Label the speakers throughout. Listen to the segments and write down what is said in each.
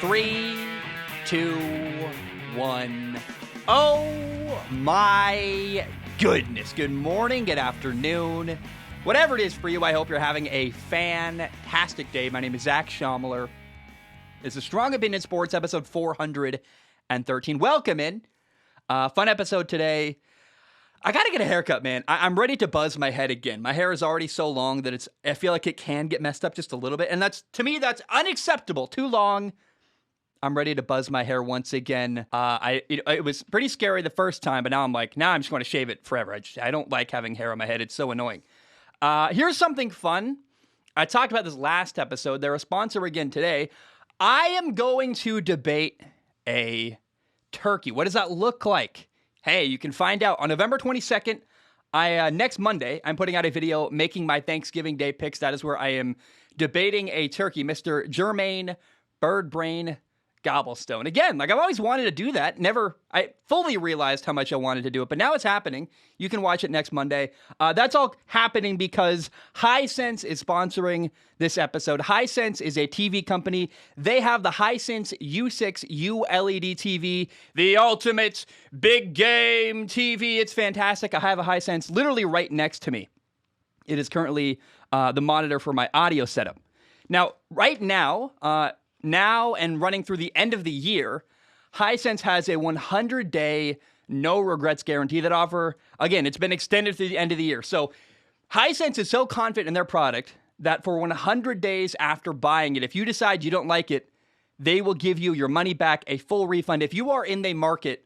Speaker 1: 3, 2, 1. Oh my goodness. Good morning, good afternoon. Whatever it is for you, I hope you're having a fantastic day. My name is Zach Schaumler. It's a Strong Opinion Sports, episode 413. Welcome in. Fun episode today. I got to get a haircut, man. I'm ready to buzz my head again. My hair is already so long that I feel like it can get messed up just a little bit. And to me, that's unacceptable. Too long. I'm ready to buzz my hair once again. It was pretty scary the first time, but now I'm just going to shave it forever. I don't like having hair on my head. It's so annoying. Here's something fun. I talked about this last episode. They're a sponsor again today. I am going to debate a turkey. What does that look like? Hey, you can find out on November 22nd. Next Monday, I'm putting out a video making my Thanksgiving Day picks. That is where I am debating a turkey, Mr. Jermaine Birdbrain Gobblestone. Again, I've always wanted to do that. I fully realized how much I wanted to do it, but now it's happening. You can watch it next Monday. That's all happening because Hisense is sponsoring this episode. Hisense is a TV company. They have the Hisense U6 ULED TV, the ultimate big game TV. It's fantastic. I have a Hisense literally right next to me. It is currently the monitor for my audio setup. Now, right now and running through the end of the year, Hisense has a 100-day no regrets guarantee that offer. Again, it's been extended through the end of the year. So Hisense is so confident in their product that for 100 days after buying it, if you decide you don't like it, they will give you your money back, a full refund. If you are in the market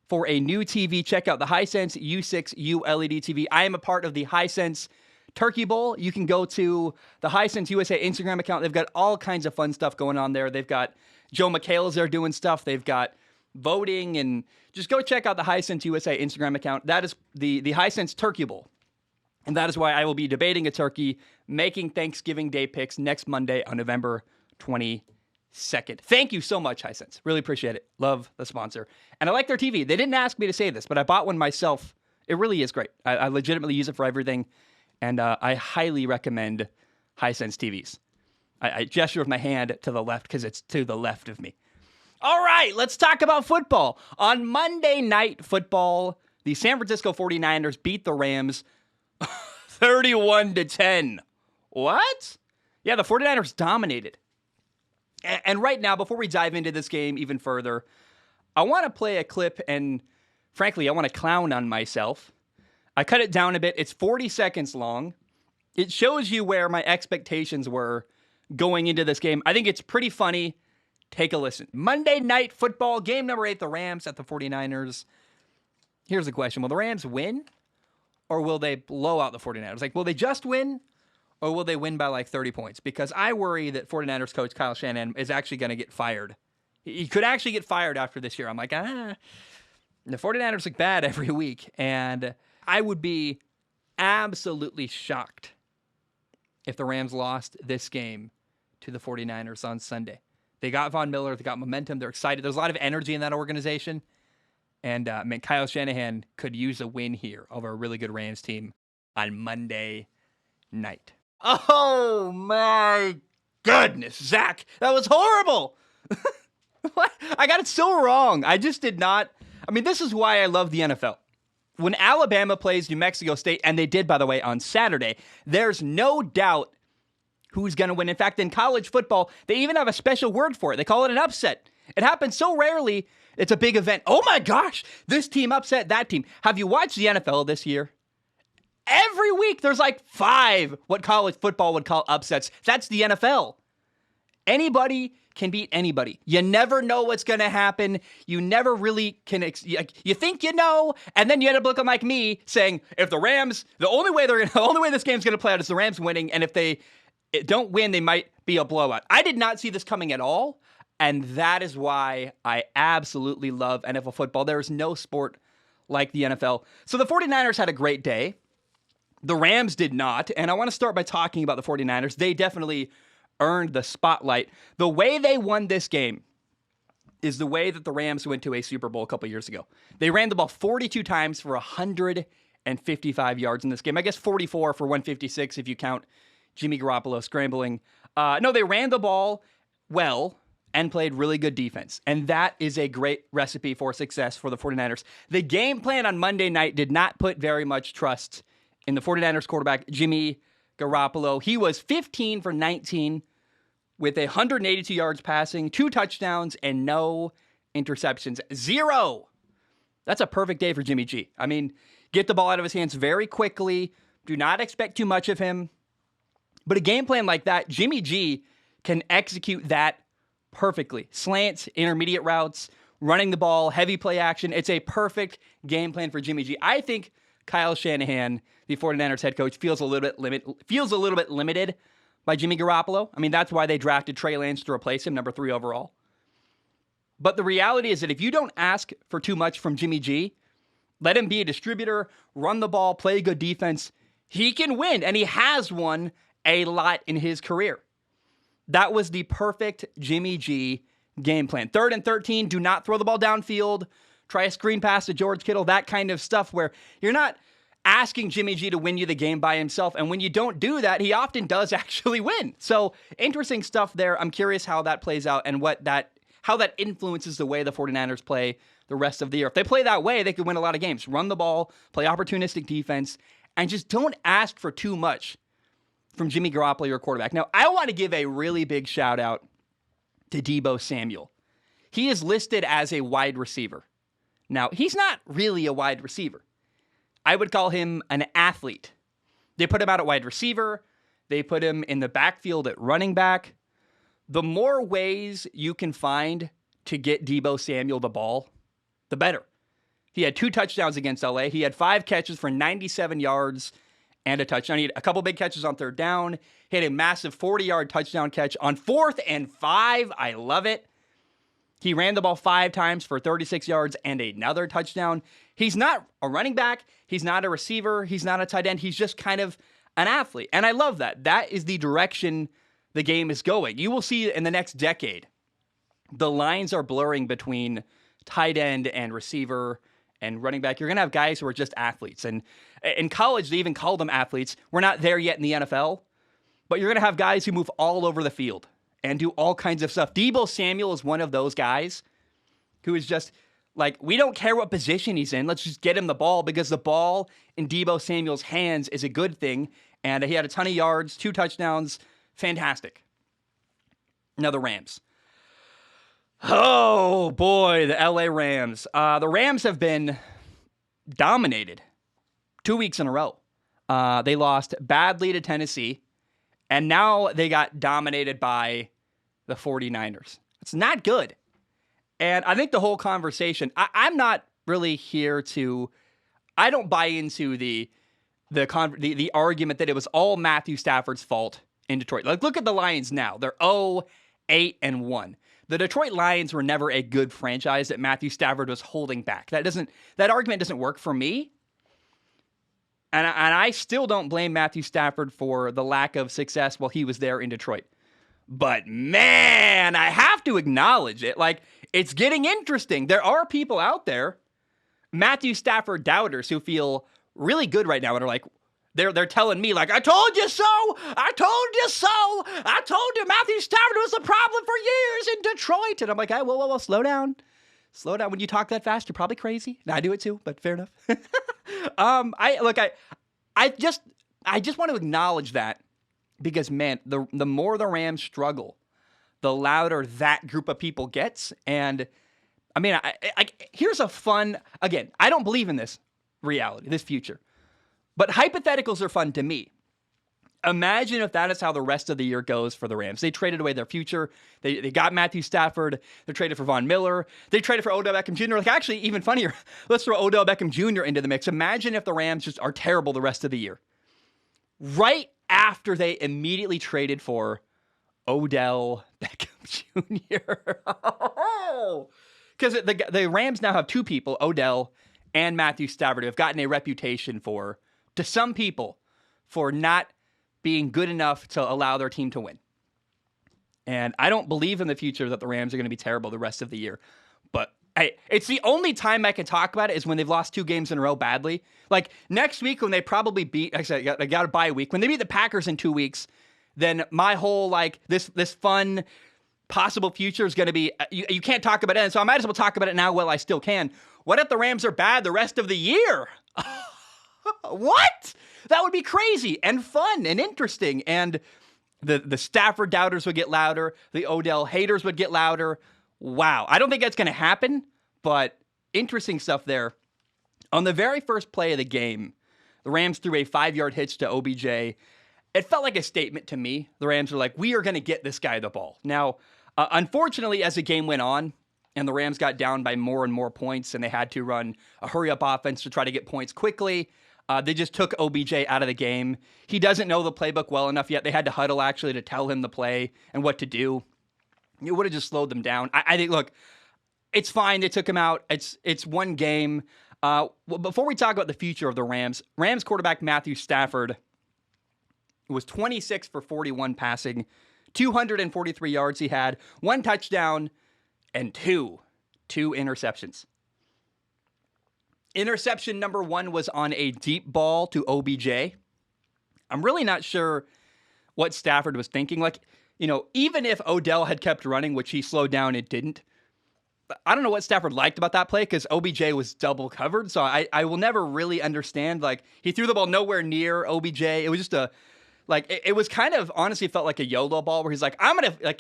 Speaker 1: for a new TV, check out the Hisense U6 ULED TV. I am a part of the Hisense Turkey Bowl. You can go to the Hisense USA Instagram account. They've got all kinds of fun stuff going on there. They've got Joe McHale's there doing stuff. They've got voting, and just go check out the Hisense USA Instagram account. That is the Hisense Turkey Bowl. And that is why I will be debating a turkey, making Thanksgiving Day picks next Monday on November 22nd. Thank you so much, Hisense. Really appreciate it. Love the sponsor. And I like their TV. They didn't ask me to say this, but I bought one myself. It really is great. I legitimately use it for everything. And I highly recommend Hisense TVs. I gesture with my hand to the left because it's to the left of me. All right, let's talk about football. On Monday Night Football, the San Francisco 49ers beat the Rams 31-10. What? Yeah, the 49ers dominated. And right now, before we dive into this game even further, I want to play a clip, and frankly, I want to clown on myself. I cut it down a bit. It's 40 seconds long. It shows you where my expectations were going into this game. I think it's pretty funny. Take a listen. Monday Night Football, game number 8, the Rams at the 49ers. Here's the question. Will the Rams win, or will they blow out the 49ers? Will they just win, or will they win by 30 points? Because I worry that 49ers coach Kyle Shanahan is actually going to get fired. He could actually get fired after this year. I'm the 49ers look bad every week, and I would be absolutely shocked if the Rams lost this game to the 49ers on Sunday. They got Von Miller. They got momentum. They're excited. There's a lot of energy in that organization. And Kyle Shanahan could use a win here over a really good Rams team on Monday night. Oh, my goodness, Zach. That was horrible. What? I got it so wrong. I just did not. This is why I love the NFL. When Alabama plays New Mexico State, and they did, by the way, on Saturday, there's no doubt who's going to win. In fact, in college football, they even have a special word for it. They call it an upset. It happens so rarely, it's a big event. Oh my gosh, this team upset that team. Have you watched the NFL this year? Every week, there's 5 what college football would call upsets. That's the NFL. Anybody can beat anybody. You never know what's going to happen. You never really can. You think you know, and then you end up looking like me saying, if the Rams, the only way this game's going to play out is the Rams winning, and if they don't win, they might be a blowout. I did not see this coming at all, and that is why I absolutely love NFL football. There is no sport like the NFL. So the 49ers had a great day. The Rams did not, and I want to start by talking about the 49ers. They definitely earned the spotlight. The way they won this game is the way that the Rams went to a Super Bowl a couple years ago. They ran the ball 42 times for 155 yards in this game. I guess 44 for 156 if you count Jimmy Garoppolo scrambling. No, they ran the ball well, and played really good defense. And that is a great recipe for success for the 49ers. The game plan on Monday night did not put very much trust in the 49ers quarterback, Jimmy Garoppolo. He was 15 for 19 with 182 yards passing, 2 touchdowns, and no interceptions. 0. That's a perfect day for Jimmy G. I mean, get the ball out of his hands very quickly. Do not expect too much of him. But a game plan like that, Jimmy G can execute that perfectly. Slants, intermediate routes, running the ball, heavy play action. It's a perfect game plan for Jimmy G. I think Kyle Shanahan, the 49ers head coach, feels a little bit limited by Jimmy Garoppolo. I mean, that's why they drafted Trey Lance to replace him, number 3 overall. But the reality is that if you don't ask for too much from Jimmy G, let him be a distributor, run the ball, play good defense, he can win, and he has won a lot in his career. That was the perfect Jimmy G game plan. 3rd and 13, do not throw the ball downfield. Try a screen pass to George Kittle, that kind of stuff where you're not asking Jimmy G to win you the game by himself. And when you don't do that, he often does actually win. So interesting stuff there. I'm curious how that plays out and how that influences the way the 49ers play the rest of the year. If they play that way, they could win a lot of games. Run the ball, play opportunistic defense, and just don't ask for too much from Jimmy Garoppolo, your quarterback. Now, I want to give a really big shout out to Debo Samuel. He is listed as a wide receiver. Now, he's not really a wide receiver. I would call him an athlete. They put him out at wide receiver. They put him in the backfield at running back. The more ways you can find to get Debo Samuel the ball, the better. He had 2 touchdowns against LA. He had 5 catches for 97 yards and a touchdown. He had a couple big catches on 3rd down. He had a massive 40-yard touchdown catch on 4th and 5. I love it. He ran the ball 5 times for 36 yards and another touchdown. He's not a running back. He's not a receiver. He's not a tight end. He's just kind of an athlete. And I love that. That is the direction the game is going. You will see in the next decade, the lines are blurring between tight end and receiver and running back. You're going to have guys who are just athletes. And in college, they even call them athletes. We're not there yet in the NFL, but you're going to have guys who move all over the field and do all kinds of stuff. Debo Samuel is one of those guys who is just like, we don't care what position he's in. Let's just get him the ball, because the ball in Debo Samuel's hands is a good thing. And he had a ton of yards, 2 touchdowns. Fantastic. Now the Rams. Oh, boy, the LA Rams. The Rams have been dominated 2 weeks in a row. They lost badly to Tennessee, and now they got dominated by the 49ers. It's not good. And I think the whole conversation, I'm not really here to, I don't buy into the argument that it was all Matthew Stafford's fault in Detroit. Like, look at the Lions now. They're 0-8-1. The Detroit Lions were never a good franchise that Matthew Stafford was holding back. That argument doesn't work for me. And I still don't blame Matthew Stafford for the lack of success while he was there in Detroit. But man, I have to acknowledge it. Like, it's getting interesting. There are people out there, Matthew Stafford doubters, who feel really good right now and are like, they're telling me, like, I told you so. I told you so. I told you Matthew Stafford was the problem for years in Detroit. And I'm like, whoa, slow down. Slow down. When you talk that fast, you're probably crazy. I do it too, but fair enough. I just want to acknowledge that, because man, the more the Rams struggle, the louder that group of people gets. And I mean, here's a fun, again, I don't believe in this reality, this future, but hypotheticals are fun to me. Imagine if that is how the rest of the year goes for the Rams. They traded away their future. They got Matthew Stafford. They traded for Von Miller. They traded for Odell Beckham Jr. Like, actually, even funnier, let's throw Odell Beckham Jr. into the mix. Imagine if the Rams just are terrible the rest of the year. Right after they immediately traded for Odell Beckham Jr. Because the Rams now have 2 people, Odell and Matthew Stafford, who have gotten a reputation for, to some people, for not being good enough to allow their team to win. And I don't believe in the future that the Rams are going to be terrible the rest of the year. But it's the only time I can talk about it is when they've lost 2 games in a row badly. Like, next week when they probably beat, actually, I got a bye week. When they beat the Packers in 2 weeks, then my whole, like, this fun possible future is going to be, you can't talk about it, and so I might as well talk about it now while I still can. What if the Rams are bad the rest of the year? What? That would be crazy and fun and interesting, and the Stafford doubters would get louder, the Odell haters would get louder. Wow. I don't think that's going to happen, but interesting stuff there. On the very first play of the game, the Rams threw a 5-yard hitch to OBJ. It felt like a statement to me. The Rams were like, we are going to get this guy the ball. Now, unfortunately, as the game went on, and the Rams got down by more and more points, and they had to run a hurry-up offense to try to get points quickly, they just took OBJ out of the game. He doesn't know the playbook well enough yet. They had to huddle, actually, to tell him the play and what to do. It would have just slowed them down. I think, look, it's fine. They took him out. It's one game. Before we talk about the future of the Rams quarterback Matthew Stafford was 26 for 41 passing, 243 yards he had, 1 touchdown, and two interceptions. Interception number 1 was on a deep ball to OBJ. I'm really not sure what Stafford was thinking. Like, even if Odell had kept running, which he slowed down, it didn't. I don't know what Stafford liked about that play because OBJ was double covered. So I will never really understand. Like, he threw the ball nowhere near OBJ. It was just it was kind of, honestly, felt like a YOLO ball where he's like,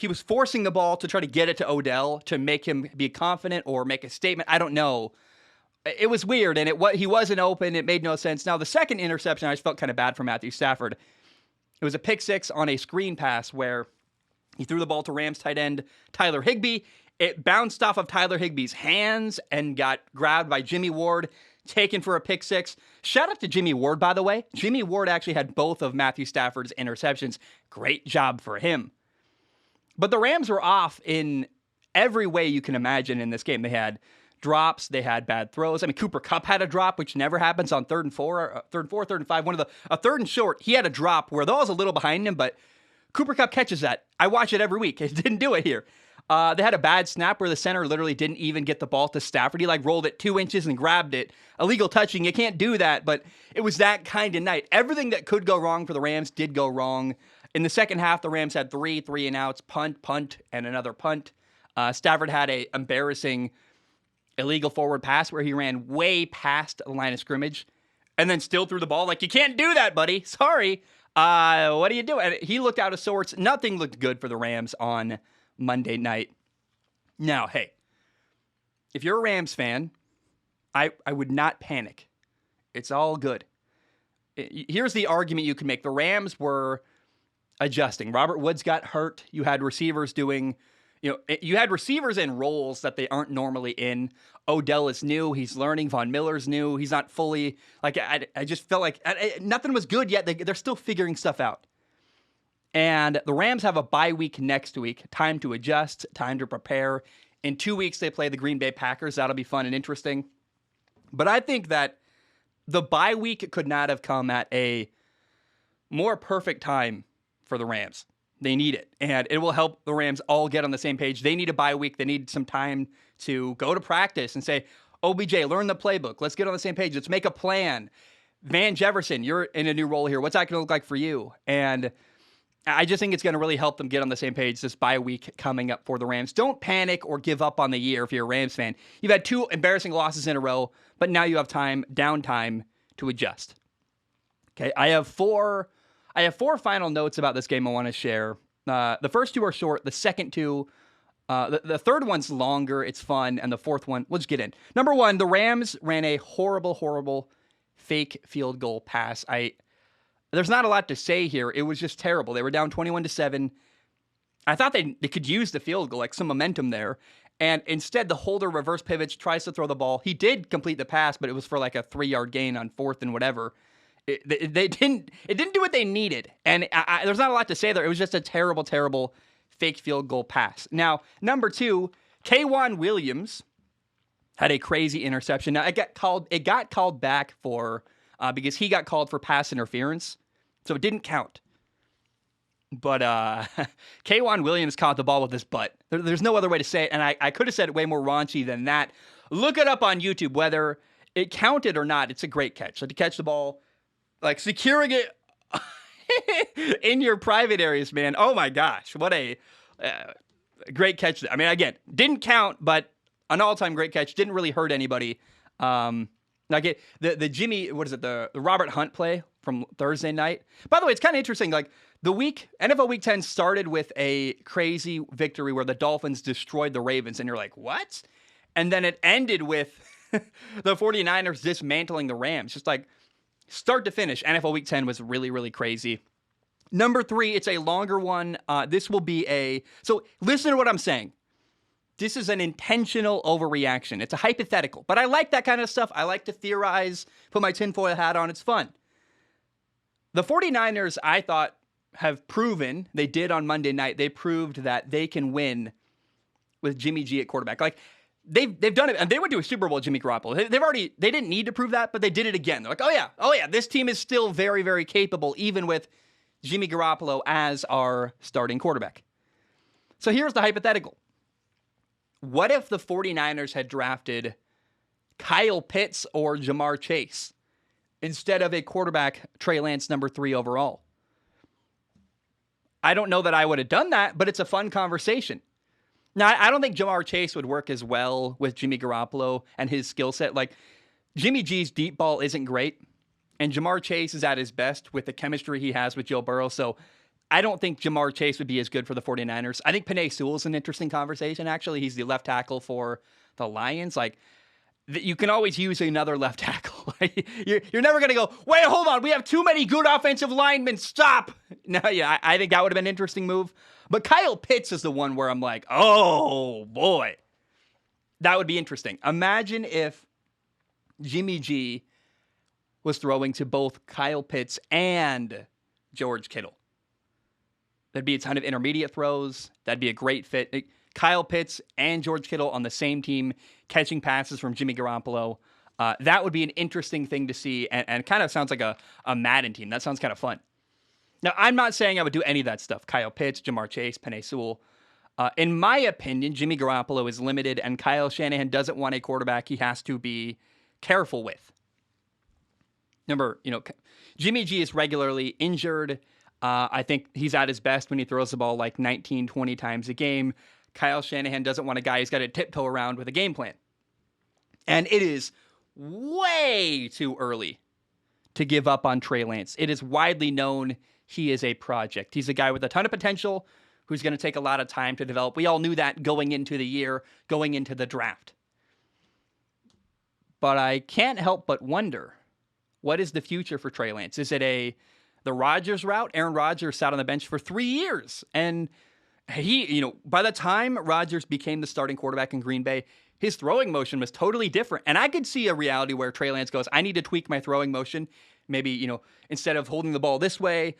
Speaker 1: he was forcing the ball to try to get it to Odell to make him be confident or make a statement. I don't know. It was weird, and he wasn't open. It made no sense. Now, the second interception, I just felt kind of bad for Matthew Stafford. It was a pick six on a screen pass where he threw the ball to Rams tight end Tyler Higbee. It bounced off of Tyler Higbee's hands and got grabbed by Jimmy Ward, taken for a pick six. Shout out to Jimmy Ward, by the way. Jimmy Ward actually had both of Matthew Stafford's interceptions. Great job for him. But the Rams were off in every way you can imagine in this game. They had drops, they had bad throws. I mean, Cooper Kupp had a drop, which never happens on third and 5. A third and short, he had a drop where the ball was a little behind him, but Cooper Kupp catches that. I watch it every week. He didn't do it here. They had a bad snap where the center literally didn't even get the ball to Stafford. He rolled it 2 inches and grabbed it. Illegal touching. You can't do that, but it was that kind of night. Everything that could go wrong for the Rams did go wrong. In the second half, the Rams had 3 and outs, punt, and another punt. Stafford had a embarrassing illegal forward pass where he ran way past the line of scrimmage and then still threw the ball. You can't do that, buddy. Sorry. What do you do? And he looked out of sorts. Nothing looked good for the Rams on Monday night. Now, hey, if you're a Rams fan, I would not panic. It's all good. Here's the argument you can make. The Rams were adjusting. Robert Woods got hurt. You had receivers you had receivers in roles that they aren't normally in. Odell is new. He's learning. Von Miller's new. He's not fully, I just felt like nothing was good yet. They're still figuring stuff out. And the Rams have a bye week next week. Time to adjust, time to prepare. In 2 weeks, they play the Green Bay Packers. That'll be fun and interesting. But I think that the bye week could not have come at a more perfect time for the Rams. They need it, and it will help the Rams all get on the same page. They need a bye week. They need some time to go to practice and say, OBJ, learn the playbook. Let's get on the same page. Let's make a plan. Van Jefferson, you're in a new role here. What's that going to look like for you? And I just think it's going to really help them get on the same page this bye week coming up for the Rams. Don't panic or give up on the year if you're a Rams fan. You've had 2 embarrassing losses in a row, but now you have downtime to adjust. Okay, I have four final notes about this game I want to share. The first 2 are short. The second 2, the third one's longer. It's fun. And the fourth one, we'll just get in. Number 1, the Rams ran a horrible fake field goal pass. There's not a lot to say here. It was just terrible. They were down 21-7. I thought they could use the field goal, some momentum there. And instead, the holder reverse pivots, tries to throw the ball. He did complete the pass, but it was for a 3-yard gain on 4th and whatever. It didn't do what they needed. And there's not a lot to say there. It was just a terrible fake field goal pass. Now, number 2, Kaywon Williams had a crazy interception. Now, it got called back for because he got called for pass interference, so it didn't count. But Kaywon Williams caught the ball with his butt. There's no other way to say it, and I could have said it way more raunchy than that. Look it up on YouTube, whether it counted or not. It's a great catch. So to catch the ball, securing it in your private areas, man. Oh my gosh, what a Great catch. I mean, again, didn't count, but an all-time great catch. Didn't really hurt anybody. Like the Jimmy, what is it? The Robert Hunt play from Thursday night. By the way, it's kind of interesting. Like NFL Week 10 started with a crazy victory where the Dolphins destroyed the Ravens, and you're like, what? And then it ended with the 49ers dismantling the Rams. Just like start to finish, NFL Week 10 was really, really crazy. Number 3, it's a longer one. This will be so listen to what I'm saying. This is an intentional overreaction. It's a hypothetical, but I like that kind of stuff. I like to theorize, put my tinfoil hat on. It's fun. The 49ers, I thought, have proven, they did on Monday night, they proved that they can win with Jimmy G at quarterback. Like, they've done it, and they went to a Super Bowl with Jimmy Garoppolo. They didn't need to prove that, but they did it again. They're like, oh yeah, this team is still very, very capable, even with Jimmy Garoppolo as our starting quarterback. So here's the hypothetical. What if the 49ers had drafted Kyle Pitts or Jamar Chase instead of a quarterback, Trey Lance, number 3 overall? I don't know that I would have done that, but it's a fun conversation. Now, I don't think Jamar Chase would work as well with Jimmy Garoppolo and his skill set. Like, Jimmy G's deep ball isn't great, and Jamar Chase is at his best with the chemistry he has with Joe Burrow, so I don't think Jamar Chase would be as good for the 49ers. I think Prix is an interesting conversation, actually. He's the left tackle for the Lions. Like, you can always use another left tackle. You're never going to go, wait, hold on, we have too many good offensive linemen, stop. No, yeah, I think that would have been an interesting move. But Kyle Pitts is the one where I'm like, oh, boy. That would be interesting. Imagine if Jimmy G was throwing to both Kyle Pitts and George Kittle. That'd be a ton of intermediate throws. That'd be a great fit. Kyle Pitts and George Kittle on the same team catching passes from Jimmy Garoppolo. That would be an interesting thing to see, and kind of sounds like a Madden team. That sounds kind of fun. Now, I'm not saying I would do any of that stuff. Kyle Pitts, Jamar Chase, Penei Sewell. In my opinion, Jimmy Garoppolo is limited, and Kyle Shanahan doesn't want a quarterback he has to be careful with. Remember, Jimmy G is regularly injured. I think he's at his best when he throws the ball like 19, 20 times a game. Kyle Shanahan doesn't want a guy who's got to tiptoe around with a game plan. And it is way too early to give up on Trey Lance. It is widely known he is a project. He's a guy with a ton of potential who's going to take a lot of time to develop. We all knew that going into the year, going into the draft. But I can't help but wonder, what is the future for Trey Lance? Is it the Rodgers route? Aaron Rodgers sat on the bench for 3 years. And he, by the time Rodgers became the starting quarterback in Green Bay, his throwing motion was totally different. And I could see a reality where Trey Lance goes, I need to tweak my throwing motion. Maybe, instead of holding the ball this way,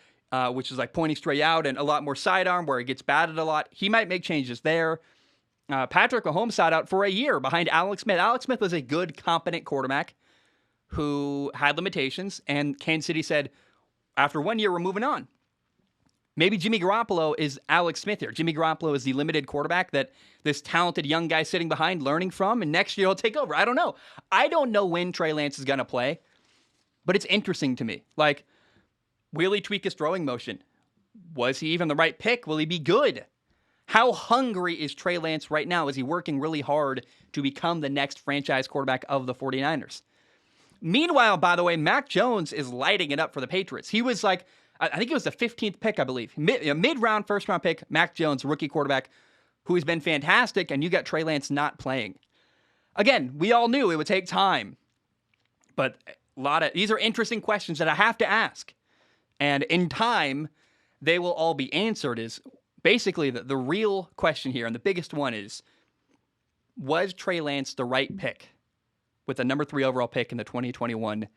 Speaker 1: which is like pointing straight out, and a lot more sidearm where he gets batted a lot, he might make changes there. Patrick Mahomes sat out for a year behind Alex Smith. Alex Smith was a good, competent quarterback who had limitations, and Kansas City said, after 1 year, we're moving on. Maybe Jimmy Garoppolo is Alex Smith here. Jimmy Garoppolo is the limited quarterback that this talented young guy sitting behind learning from, and next year he'll take over. I don't know. I don't know when Trey Lance is going to play, but it's interesting to me. Like, will he tweak his throwing motion? Was he even the right pick? Will he be good? How hungry is Trey Lance right now? Is he working really hard to become the next franchise quarterback of the 49ers? Meanwhile, by the way, Mac Jones is lighting it up for the Patriots. He was like, I think it was the 15th pick, I believe. Mid-round, first-round pick, Mac Jones, rookie quarterback, who has been fantastic, and you got Trey Lance not playing. Again, we all knew it would take time, but these are interesting questions that I have to ask. And in time, they will all be answered. Is basically the real question here, and the biggest one is, was Trey Lance the right pick with the number 3 overall pick in the 2021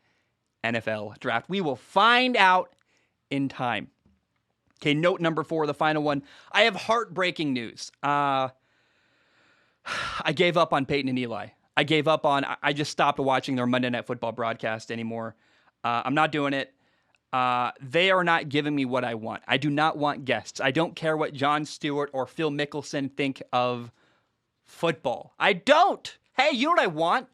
Speaker 1: NFL draft? We will find out in time. Okay, note number 4, the final one. I have heartbreaking news. I gave up on Peyton and Eli. I just stopped watching their Monday Night Football broadcast anymore. I'm not doing it. They are not giving me what I want. I do not want guests. I don't care what Jon Stewart or Phil Mickelson think of football. I don't. Hey, you know what I want?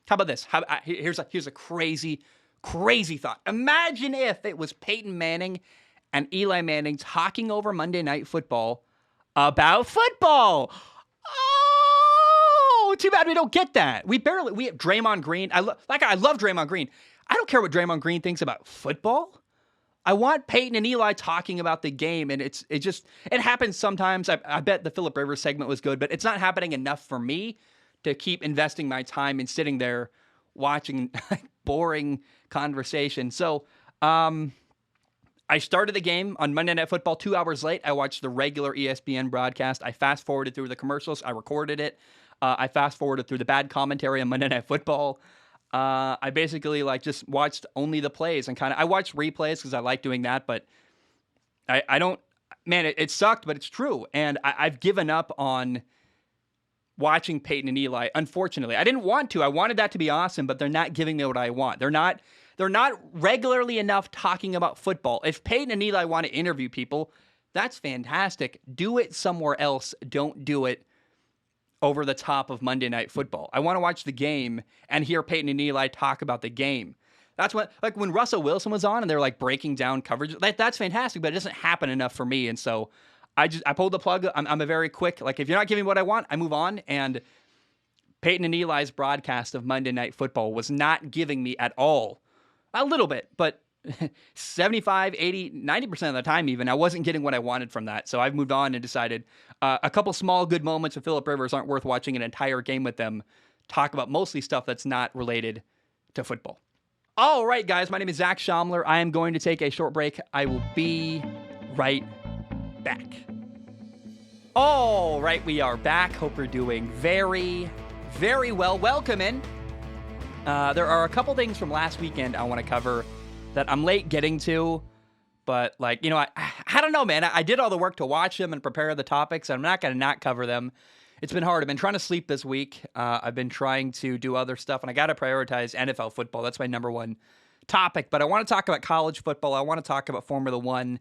Speaker 1: How about this? Here's a crazy thought. Imagine if it was Peyton Manning and Eli Manning talking over Monday Night Football about football. Oh, too bad we don't get that. We have Draymond Green. I love Draymond Green. I don't care what Draymond Green thinks about football. I want Peyton and Eli talking about the game, and it happens sometimes. I bet the Phillip Rivers segment was good, but it's not happening enough for me to keep investing my time and sitting there watching boring conversation. So, I started the game on Monday Night Football 2 hours late. I watched the regular ESPN broadcast. I fast-forwarded through the commercials. I recorded it. I fast-forwarded through the bad commentary on Monday Night Football. I basically just watched only the plays and I watched replays because I like doing that, but I don't, man, it sucked, but it's true. And I've given up on watching Peyton and Eli. Unfortunately, I didn't want to. I wanted that to be awesome, but they're not giving me what I want. They're not regularly enough talking about football. If Peyton and Eli want to interview people, that's fantastic. Do it somewhere else. Don't do it over the top of Monday Night Football. I want to watch the game and hear Peyton and Eli talk about the game. That's what, when Russell Wilson was on and they're breaking down coverage, that's fantastic, but it doesn't happen enough for me. And so I pulled the plug. I'm a very quick, if you're not giving me what I want, I move on. And Peyton and Eli's broadcast of Monday Night Football was not giving me at all. A little bit, but 75, 80, 90% of the time even, I wasn't getting what I wanted from that. So I've moved on and decided a couple small good moments with Phillip Rivers aren't worth watching an entire game with them talk about mostly stuff that's not related to football. All right, guys, my name is Zach Schaumler. I am going to take a short break. I will be right back. All right, we are back. Hope you're doing very, very well. Welcome in. There are a couple things from last weekend I want to cover that I'm late getting to, but I don't know, man. I did all the work to watch them and prepare the topics, and I'm not going to not cover them. It's been hard. I've been trying to sleep this week. I've been trying to do other stuff, and I got to prioritize NFL football. That's my number one topic, but I want to talk about college football. I want to talk about Formula One.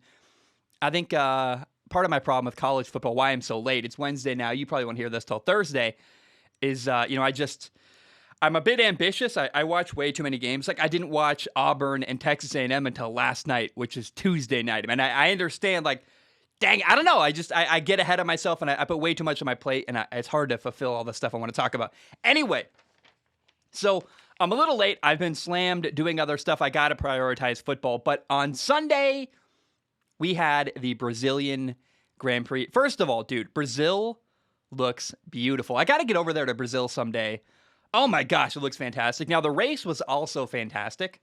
Speaker 1: I think part of my problem with college football, why I'm so late, it's Wednesday now. You probably won't hear this till Thursday, is, I'm a bit ambitious. I watch way too many games. I didn't watch Auburn and Texas A&M until last night, which is Tuesday night. I mean, I understand, dang, I don't know. I get ahead of myself, and I put way too much on my plate, and it's hard to fulfill all the stuff I want to talk about. Anyway, so I'm a little late. I've been slammed doing other stuff. I got to prioritize football. But on Sunday, we had the Brazilian Grand Prix. First of all, dude, Brazil looks beautiful. I got to get over there to Brazil someday. Oh my gosh, it looks fantastic. Now, the race was also fantastic.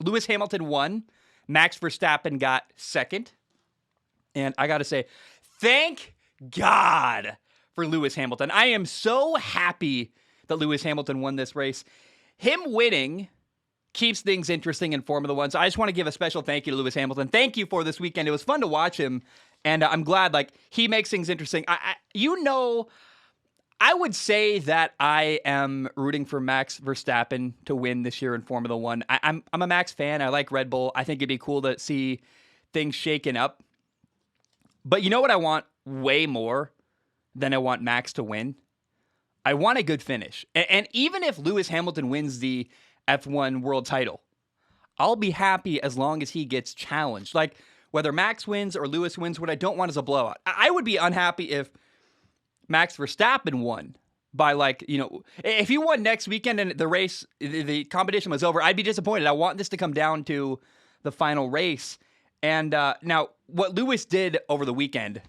Speaker 1: Lewis Hamilton won. Max Verstappen got second. And I got to say, thank God for Lewis Hamilton. I am so happy that Lewis Hamilton won this race. Him winning keeps things interesting in Formula One. So I just want to give a special thank you to Lewis Hamilton. Thank you for this weekend. It was fun to watch him. And I'm glad, he makes things interesting. I would say that I am rooting for Max Verstappen to win this year in Formula One. I'm a Max fan. I like Red Bull. I think it'd be cool to see things shaken up. But you know what I want way more than I want Max to win? I want a good finish. And even if Lewis Hamilton wins the F1 world title, I'll be happy as long as he gets challenged. Whether Max wins or Lewis wins, what I don't want is a blowout. I would be unhappy if Max Verstappen won by if he won next weekend and the race, the competition was over, I'd be disappointed. I want this to come down to the final race. And now what Lewis did over the weekend,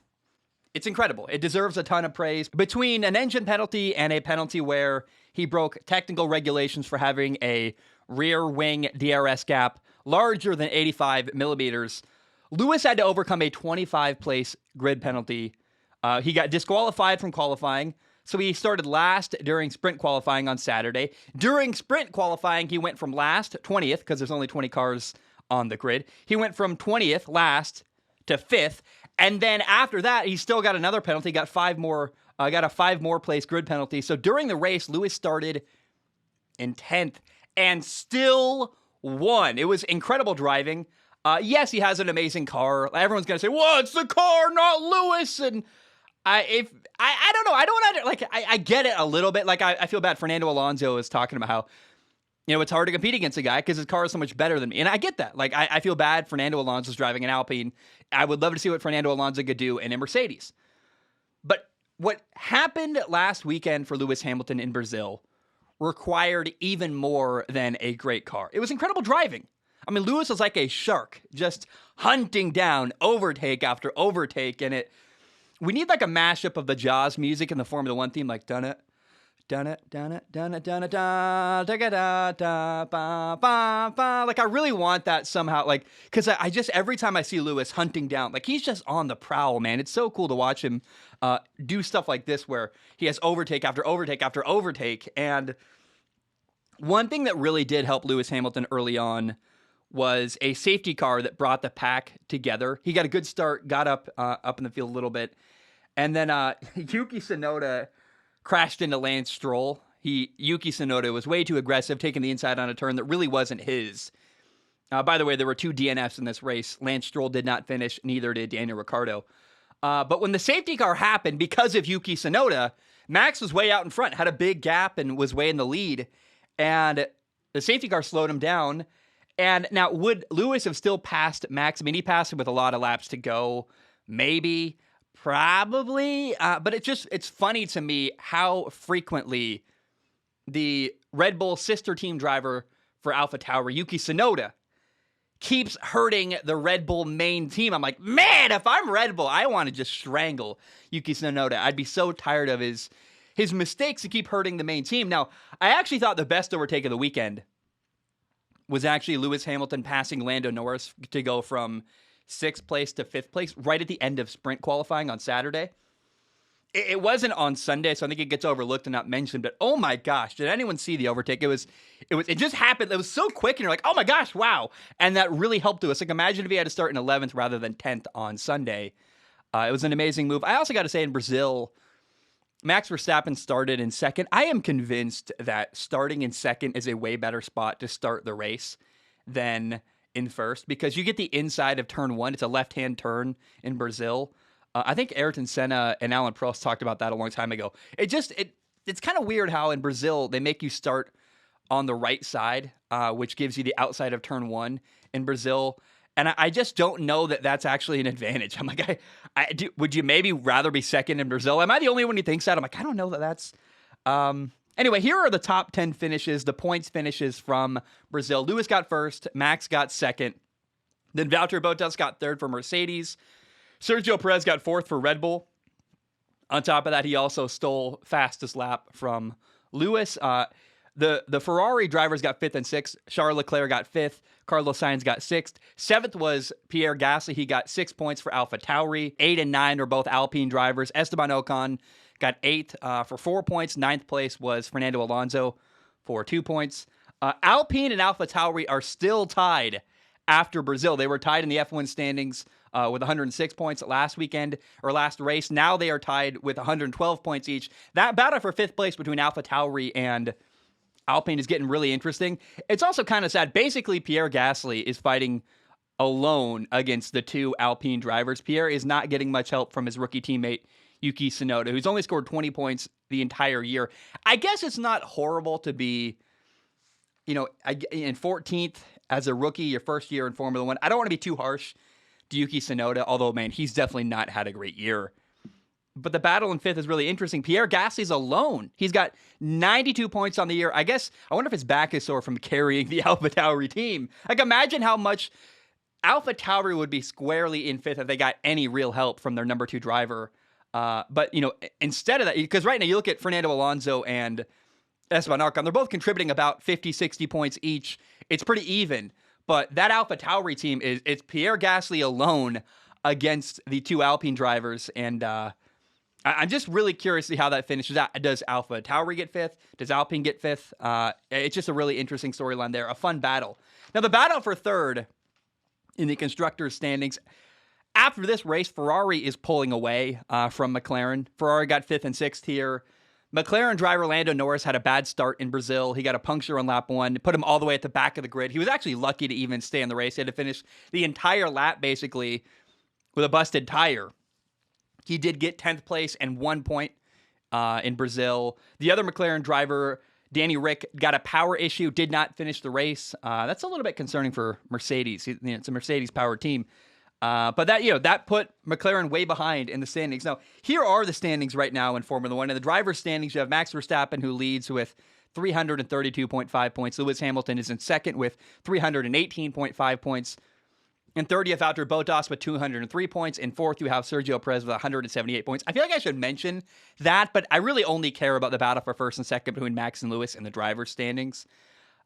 Speaker 1: it's incredible. It deserves a ton of praise. Between an engine penalty and a penalty where he broke technical regulations for having a rear wing DRS gap larger than 85 millimeters, Lewis had to overcome a 25-place grid penalty. He got disqualified from qualifying, so he started last during sprint qualifying on Saturday. During sprint qualifying, he went from last, 20th, because there's only 20 cars on the grid. He went from 20th, last, to 5th, and then after that, he still got another penalty, got a 5 more place grid penalty. So during the race, Lewis started in 10th and still won. It was incredible driving. Yes, he has an amazing car. Everyone's going to say, well, it's the car, not Lewis, and I don't know. I get it a little bit. I feel bad. Fernando Alonso is talking about how, it's hard to compete against a guy because his car is so much better than me. And I get that. I feel bad Fernando Alonso's driving an Alpine. I would love to see what Fernando Alonso could do in a Mercedes. But what happened last weekend for Lewis Hamilton in Brazil required even more than a great car. It was incredible driving. I mean, Lewis was like a shark, just hunting down overtake after overtake, and we need like a mashup of the Jaws music and the Formula One theme, like dun it, dun it, dun it, dun it, dun it, da da da da ba ba ba. Like I really want that somehow, like because I just every time I see Lewis hunting down, like he's just on the prowl, man. It's so cool to watch him do stuff like this where he has overtake after overtake after overtake. And one thing that really did help Lewis Hamilton early on was a safety car that brought the pack together. He got a good start, got up in the field a little bit, and then Yuki Tsunoda crashed into Lance Stroll. Yuki Tsunoda was way too aggressive, taking the inside on a turn that really wasn't his. By the way, there were 2 DNFs in this race. Lance Stroll did not finish, neither did Daniel Ricciardo. But when the safety car happened, because of Yuki Tsunoda, Max was way out in front, had a big gap, and was way in the lead. And the safety car slowed him down. And now, would Lewis have still passed Max? I mean, he passed him with a lot of laps to go. Maybe, probably. But it's funny to me how frequently the Red Bull sister team driver for AlphaTauri, Yuki Tsunoda, keeps hurting the Red Bull main team. I'm like, man, if I'm Red Bull, I want to just strangle Yuki Tsunoda. I'd be so tired of his mistakes to keep hurting the main team. Now, I actually thought the best overtake of the weekend was actually Lewis Hamilton passing Lando Norris to go from 6th place to 5th place right at the end of sprint qualifying on Saturday. It wasn't on Sunday, so I think it gets overlooked and not mentioned, but oh my gosh, did anyone see the overtake? It just happened. It was so quick, and you're like, oh my gosh, wow. And that really helped us. Like, imagine if he had to start in 11th rather than 10th on Sunday. It was an amazing move. I also got to say, in Brazil, Max Verstappen started in 2nd. I am convinced that starting in 2nd is a way better spot to start the race than in 1st, because you get the inside of turn 1. It's a left-hand turn in Brazil. I think Ayrton Senna and Alan Prost talked about that a long time ago. It's kind of weird how in Brazil they make you start on the right side, which gives you the outside of turn 1 in Brazil. And I just don't know that that's actually an advantage. I'm like, would you maybe rather be 2nd in Brazil? Am I the only one who thinks that? I'm like, I don't know that that's... Anyway, here are the top 10 finishes, the points finishes from Brazil. Lewis got 1st, Max got 2nd, then Valtteri Bottas got 3rd for Mercedes. Sergio Perez got 4th for Red Bull. On top of that, he also stole fastest lap from Lewis. The Ferrari drivers got 5th and 6th. Charles Leclerc got 5th. Carlos Sainz got 6th. 7th was Pierre Gasly. He got 6 points for AlphaTauri. 8 and 9 were both Alpine drivers. Esteban Ocon got 8th for 4 points. 9th place was Fernando Alonso for 2 points. Alpine and AlphaTauri are still tied after Brazil. They were tied in the F1 standings with 106 points last race. Now they are tied with 112 points each. That battle for 5th place between AlphaTauri and Alpine is getting really interesting. It's also kind of sad. Basically, Pierre Gasly is fighting alone against the 2 Alpine drivers. Pierre is not getting much help from his rookie teammate, Yuki Tsunoda, who's only scored 20 points the entire year. I guess it's not horrible to be, in 14th as a rookie, your first year in Formula One. I don't want to be too harsh to Yuki Tsunoda, although, man, he's definitely not had a great year. But the battle in 5th is really interesting. Pierre Gasly's alone. He's got 92 points on the year. I wonder if his back is sore from carrying the AlphaTauri team. Like, imagine how much AlphaTauri would be squarely in 5th if they got any real help from their number 2 driver. But, instead of that, because right now you look at Fernando Alonso and Esteban Ocon, they're both contributing about 50, 60 points each. It's pretty even. But that AlphaTauri team it's Pierre Gasly alone against the 2 Alpine drivers. And I'm just really curious to see how that finishes out. Does AlphaTauri get 5th? Does Alpine get 5th? It's just a really interesting storyline there. A fun battle. Now, the battle for 3rd in the constructors' standings. After this race, Ferrari is pulling away from McLaren. Ferrari got 5th and 6th here. McLaren driver Lando Norris had a bad start in Brazil. He got a puncture on lap 1, put him all the way at the back of the grid. He was actually lucky to even stay in the race. He had to finish the entire lap, basically, with a busted tire. He did get 10th place and 1 point in Brazil. The other McLaren driver, Danny Rick, got a power issue, did not finish the race. That's a little bit concerning for Mercedes. It's a Mercedes-powered team. But that put McLaren way behind in the standings. Now, here are the standings right now in Formula One. In the driver's standings, you have Max Verstappen, who leads with 332.5 points. Lewis Hamilton is in second with 318.5 points. In third, you have Valtteri Bottas with 203 points. In fourth, you have Sergio Perez with 178 points. I feel like I should mention that, but I really only care about the battle for first and second between Max and Lewis in the driver's standings.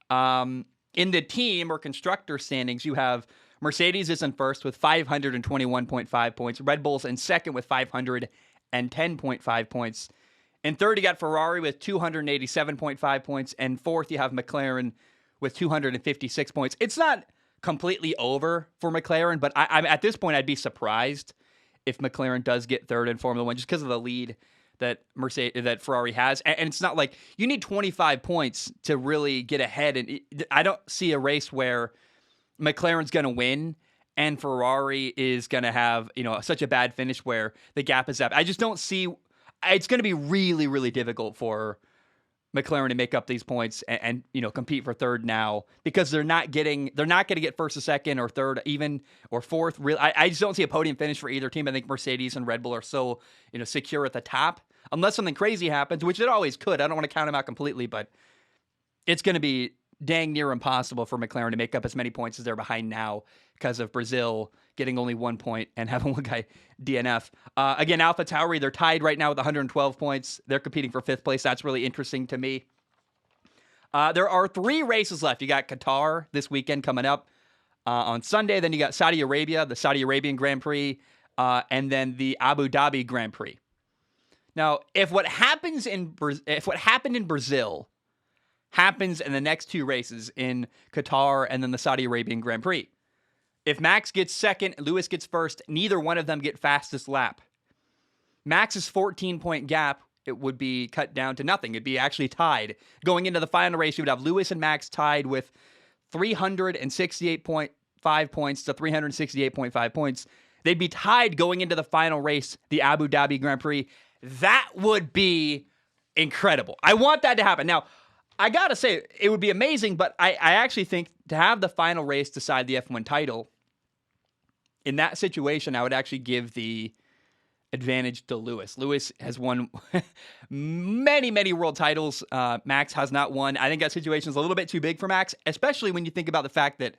Speaker 1: In the team or constructor standings, you have Mercedes is in first with 521.5 points. Red Bull's in second with 510.5 points. In third, you got Ferrari with 287.5 points. And fourth, you have McLaren with 256 points. It's not completely over for McLaren, but I'm at this point, I'd be surprised if McLaren does get third in Formula One just because of the lead that Ferrari has. And it's not like you need 25 points to really get ahead. And I don't see a race where McLaren's going to win and Ferrari is going to have, such a bad finish where the gap is up. I just don't see. It's going to be really, really difficult for McLaren to make up these points and compete for third now because they're not going to get first or second or third even or fourth. Really, I just don't see a podium finish for either team. I think Mercedes and Red Bull are so secure at the top unless something crazy happens, which it always could. I don't want to count them out completely, but it's going to be dang near impossible for McLaren to make up as many points as they're behind now because of Brazil getting only 1 point and having one guy DNF. Again, AlphaTauri, they're tied right now with 112 points. They're competing for fifth place. That's really interesting to me. There are 3 races left. You got Qatar this weekend coming up on Sunday. Then you got Saudi Arabia, the Saudi Arabian Grand Prix, and then the Abu Dhabi Grand Prix. Now, if what happened in Brazil happens in the next 2 races in Qatar and then the Saudi Arabian Grand Prix, if Max gets second, Lewis gets first, neither one of them get fastest lap. Max's 14-point gap, it would be cut down to nothing. It'd be actually tied. Going into the final race, you would have Lewis and Max tied with 368.5 points to 368.5 points. They'd be tied going into the final race, the Abu Dhabi Grand Prix. That would be incredible. I want that to happen. Now, I got to say, it would be amazing, but I actually think to have the final race decide the F1 title, in that situation, I would actually give the advantage to Lewis. Lewis has won many, many world titles. Max has not won. I think that situation is a little bit too big for Max, especially when you think about the fact that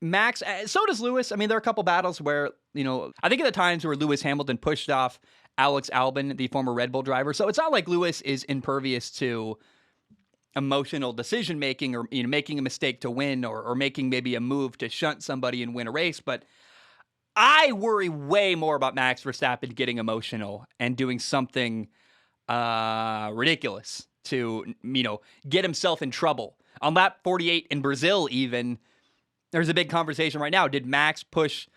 Speaker 1: Max, so does Lewis. I mean, there are a couple battles where, I think at the times where Lewis Hamilton pushed off Alex Albon, the former Red Bull driver. So it's not like Lewis is impervious to emotional decision-making or making a mistake to win or making maybe a move to shunt somebody and win a race. But I worry way more about Max Verstappen getting emotional and doing something ridiculous to, get himself in trouble. On lap 48 in Brazil even, there's a big conversation right now. Did Max push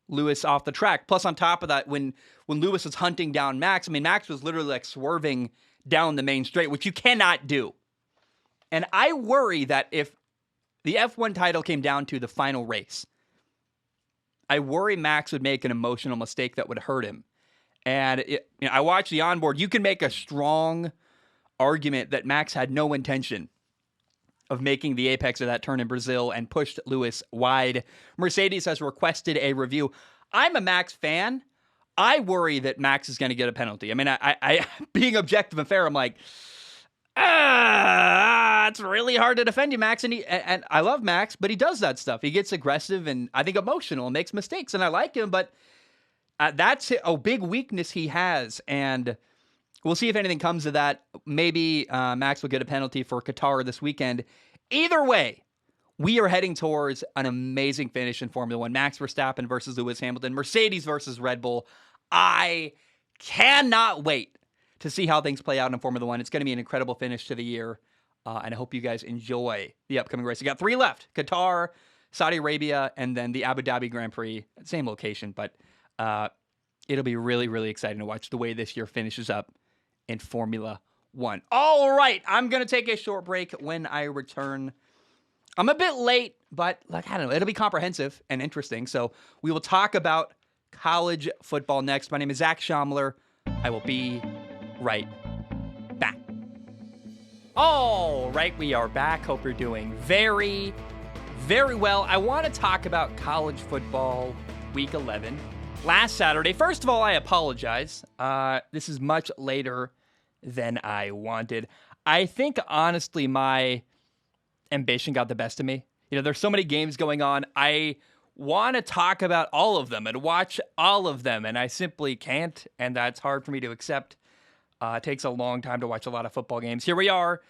Speaker 1: Lewis off the track? Plus, on top of that, when Lewis was hunting down Max, Max was literally like swerving down the main straight, which you cannot do. And I worry that if the F1 title came down to the final race, I worry Max would make an emotional mistake that would hurt him. And I watched the onboard. You can make a strong argument that Max had no intention of making the apex of that turn in Brazil and pushed Lewis wide. Mercedes has requested a review. I'm a Max fan. I worry that Max is going to get a penalty. I being objective and fair, I'm like, it's really hard to defend you, Max. And I love Max, but he does that stuff. He gets aggressive and I think emotional and makes mistakes, and I like him, but that's a big weakness he has. And we'll see if anything comes of that. Maybe Max will get a penalty for Qatar this weekend. Either way, we are heading towards an amazing finish in Formula One. Max Verstappen versus Lewis Hamilton, Mercedes versus Red Bull. I cannot wait to see how things play out in Formula One. It's going to be an incredible finish to the year, and I hope you guys enjoy the upcoming race. You got 3 left: Qatar, Saudi Arabia, and then the Abu Dhabi Grand Prix. Same location, but it'll be really, really exciting to watch the way this year finishes up in Formula One. All right, I'm going to take a short break. When I return, I'm a bit late, but I don't know, it'll be comprehensive and interesting. So we will talk about college football next. My name is Zach Schaumler. I will be right back. All right, we are back. Hope you're doing very, Very well. I want to talk about college football week 11. Last Saturday. First of all, I apologize. This is much later than I wanted. I think, honestly, my ambition got the best of me. There's so many games going on. I want to talk about all of them and watch all of them, and I simply can't, and that's hard for me to accept. It takes a long time to watch a lot of football games. Here we are.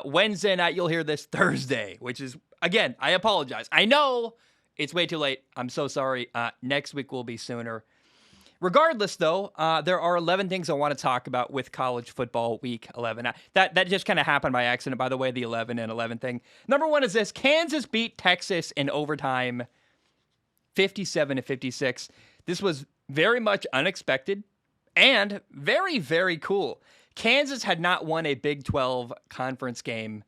Speaker 1: Wednesday night, you'll hear this Thursday, which is, again, I apologize. I know it's way too late. I'm so sorry. Next week will be sooner. Regardless, though, there are 11 things I want to talk about with college football week 11. That just kind of happened by accident, by the way, the 11 and 11 thing. Number one is this. Kansas beat Texas in overtime, 57-56. This was very much unexpected and very, very cool. Kansas had not won a Big 12 conference game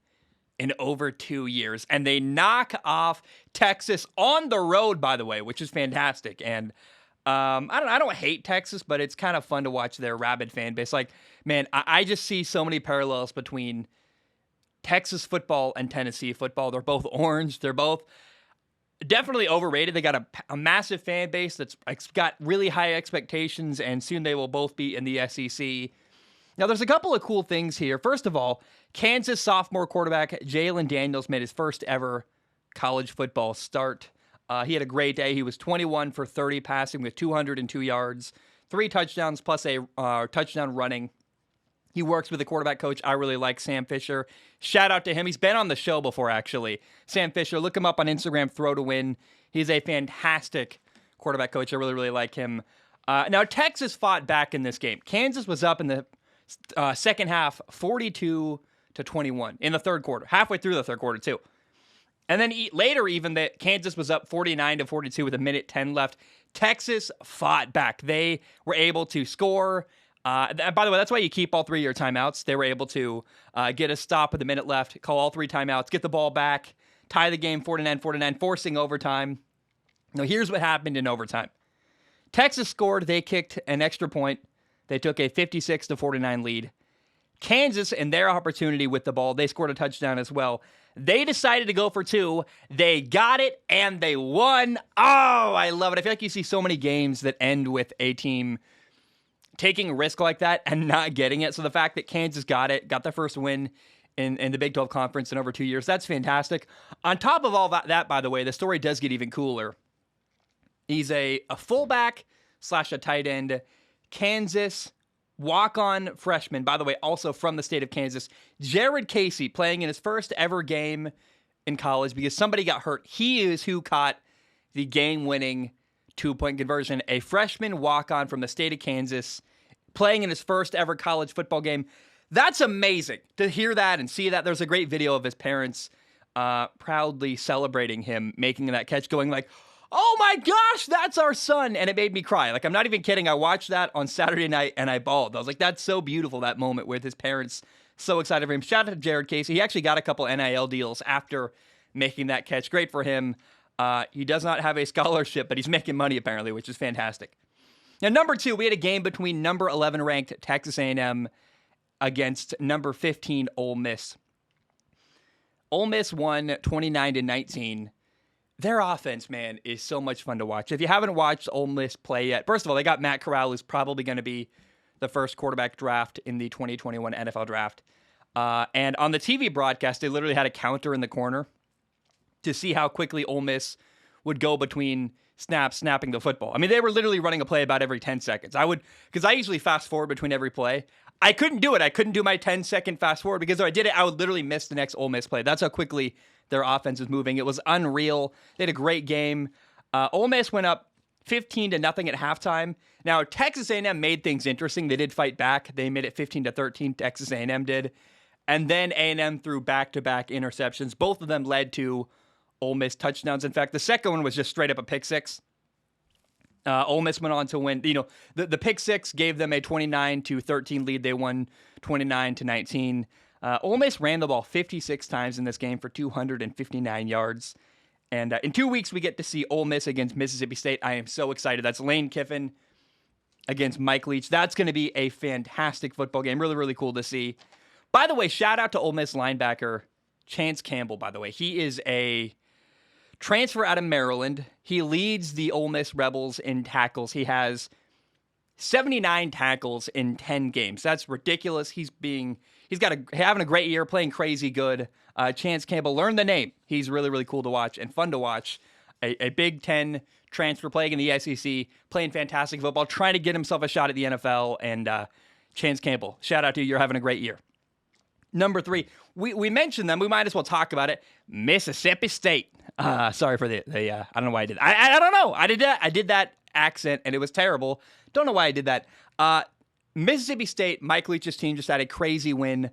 Speaker 1: in over 2 years, and they knock off Texas on the road, by the way, which is fantastic. And I don't hate Texas, but it's kind of fun to watch their rabid fan base. Like, man, I just see so many parallels between Texas football and Tennessee football. They're both orange. They're both definitely overrated. They got a massive fan base that's got really high expectations, and soon they will both be in the SEC. Now, there's a couple of cool things here. First of all, Kansas sophomore quarterback Jalen Daniels made his first ever college football start. He had a great day. He was 21 for 30 passing with 202 yards, 3 touchdowns plus a touchdown running. He works with a quarterback coach I really like, Sam Fisher. Shout out to him. He's been on the show before, actually. Sam Fisher, look him up on Instagram, Throw to Win. He's a fantastic quarterback coach. I really, really like him. Now, Texas fought back in this game. Kansas was up in the second half, 42-21 in the third quarter, halfway through the third quarter, too. And then later, even that Kansas was up 49-42 with 1:10 left. Texas fought back. They were able to score. By the way, that's why you keep all 3 of your timeouts. They were able to get a stop with 1 minute left, call all 3 timeouts, get the ball back, tie the game 49-49, forcing overtime. Now, here's what happened in overtime. Texas scored. They kicked an extra point. They took a 56-49 lead. Kansas, in their opportunity with the ball, they scored a touchdown as well. They decided to go for 2. They got it, and they won. Oh, I love it. I feel like you see so many games that end with a team taking a risk like that and not getting it. So the fact that Kansas got it, got their first win in the Big 12 Conference in over 2 years, that's fantastic. On top of all that, by the way, the story does get even cooler. He's a fullback / a tight end. Kansas walk-on freshman, by the way, also from the state of Kansas, Jared Casey, playing in his first ever game in college because somebody got hurt. He is who caught the game-winning 2-point conversion. A freshman walk-on from the state of Kansas, playing in his first ever college football game. That's amazing to hear that and see that. There's a great video of his parents proudly celebrating him making that catch, going like, "Oh my gosh, that's our son." And it made me cry. Like, I'm not even kidding. I watched that on Saturday night and I bawled. I was like, that's so beautiful, that moment with his parents so excited for him. Shout out to Jared Casey. He actually got a couple NIL deals after making that catch. Great for him. He does not have a scholarship, but he's making money apparently, which is fantastic. Now, number 2, we had a game between number 11 ranked Texas A&M against number 15 Ole Miss. Ole Miss won 29-19. Their offense, man, is so much fun to watch. If you haven't watched Ole Miss play yet, first of all, they got Matt Corral, who's probably going to be the first quarterback draft in the 2021 NFL draft. And on the TV broadcast, they literally had a counter in the corner to see how quickly Ole Miss would go between snapping the football. I mean, they were literally running a play about every 10 seconds. Because I usually fast forward between every play. I couldn't do it. I couldn't do my 10-second fast forward because if I did it, I would literally miss the next Ole Miss play. That's how quickly their offense was moving. It was unreal. They had a great game. Ole Miss went up 15-0 at halftime. Now, Texas A&M made things interesting. They did fight back. They made it 15-13. Texas A&M did. And then A&M threw back-to-back interceptions. Both of them led to Ole Miss touchdowns. In fact, the second one was just straight up a pick six. Ole Miss went on to win. The pick six gave them a 29-13 lead. They won 29-19. Ole Miss ran the ball 56 times in this game for 259 yards. And in 2 weeks, we get to see Ole Miss against Mississippi State. I am so excited. That's Lane Kiffin against Mike Leach. That's going to be a fantastic football game. Really, really cool to see. By the way, shout out to Ole Miss linebacker Chance Campbell, by the way. He is transfer out of Maryland. He leads the Ole Miss Rebels in tackles. He has 79 tackles in 10 games. That's ridiculous. Having a great year, playing crazy good. Chance Campbell, learn the name. He's really, really cool to watch and fun to watch. A Big Ten transfer playing in the SEC, playing fantastic football, trying to get himself a shot at the NFL. And Chance Campbell, shout out to you. You're having a great year. Number 3, we mentioned them. We might as well talk about it. Mississippi State. Sorry for the I don't know why I did that. I don't know. I did that accent, and it was terrible. Don't know why I did that. Mississippi State, Mike Leach's team, just had a crazy win.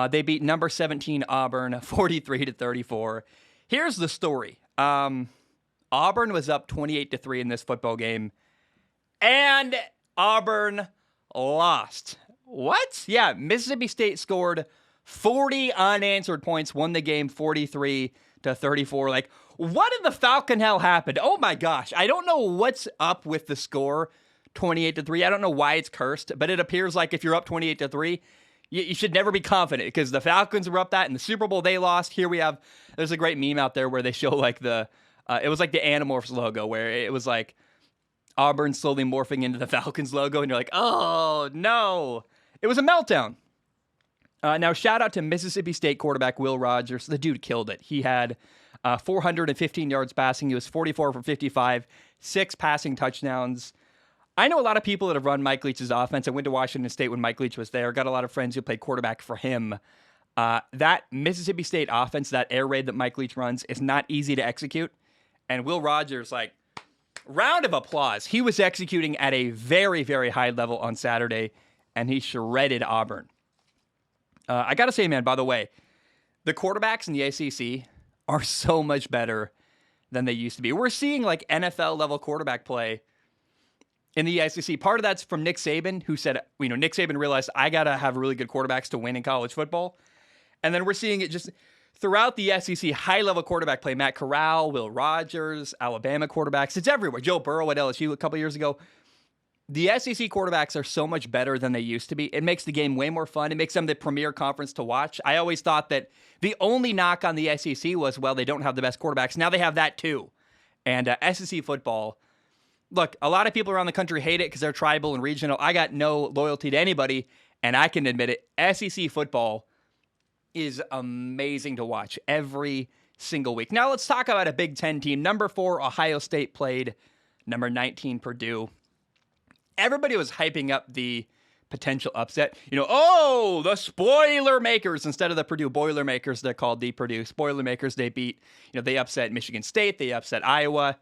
Speaker 1: They beat number 17 Auburn 43-34. Here's the story. Auburn was up 28-3 in this football game, and Auburn lost. What? Yeah, Mississippi State scored 40 unanswered points, won the game 43-34. Like, what in the Falcon hell happened? Oh my gosh. I don't know what's up with the score 28-3. I don't know why it's cursed, but it appears like if you're up 28-3, you should never be confident because the Falcons were up that in the Super Bowl they lost. There's a great meme out there where they show like it was like the Animorphs logo where it was like Auburn slowly morphing into the Falcons logo, and you're like, oh no. It was a meltdown. Now, shout out to Mississippi State quarterback Will Rodgers. The dude killed it. He had 415 yards passing. He was 44 for 55, 6 passing touchdowns. I know a lot of people that have run Mike Leach's offense. I went to Washington State when Mike Leach was there. Got a lot of friends who played quarterback for him. That Mississippi State offense, that air raid that Mike Leach runs, is not easy to execute. And Will Rodgers, round of applause. He was executing at a very, very high level on Saturday, and he shredded Auburn. I got to say, man, by the way, the quarterbacks in the ACC are so much better than they used to be. We're seeing NFL-level quarterback play in the SEC. Part of that's from Nick Saban, who said, Nick Saban realized, I got to have really good quarterbacks to win in college football. And then we're seeing it just throughout the SEC, high-level quarterback play. Matt Corral, Will Rodgers, Alabama quarterbacks. It's everywhere. Joe Burrow at LSU a couple years ago. The SEC quarterbacks are so much better than they used to be. It makes the game way more fun. It makes them the premier conference to watch. I always thought that the only knock on the SEC was, well, they don't have the best quarterbacks. Now they have that too. And SEC football, look, a lot of people around the country hate it because they're tribal and regional. I got no loyalty to anybody, and I can admit it. SEC football is amazing to watch every single week. Now let's talk about a Big Ten team. Number 4, Ohio State played number 19, Purdue. Everybody was hyping up the potential upset. The spoiler makers. Instead of the Purdue Boilermakers, they're called the Purdue Spoilermakers. They beat, they upset Michigan State. They upset Iowa.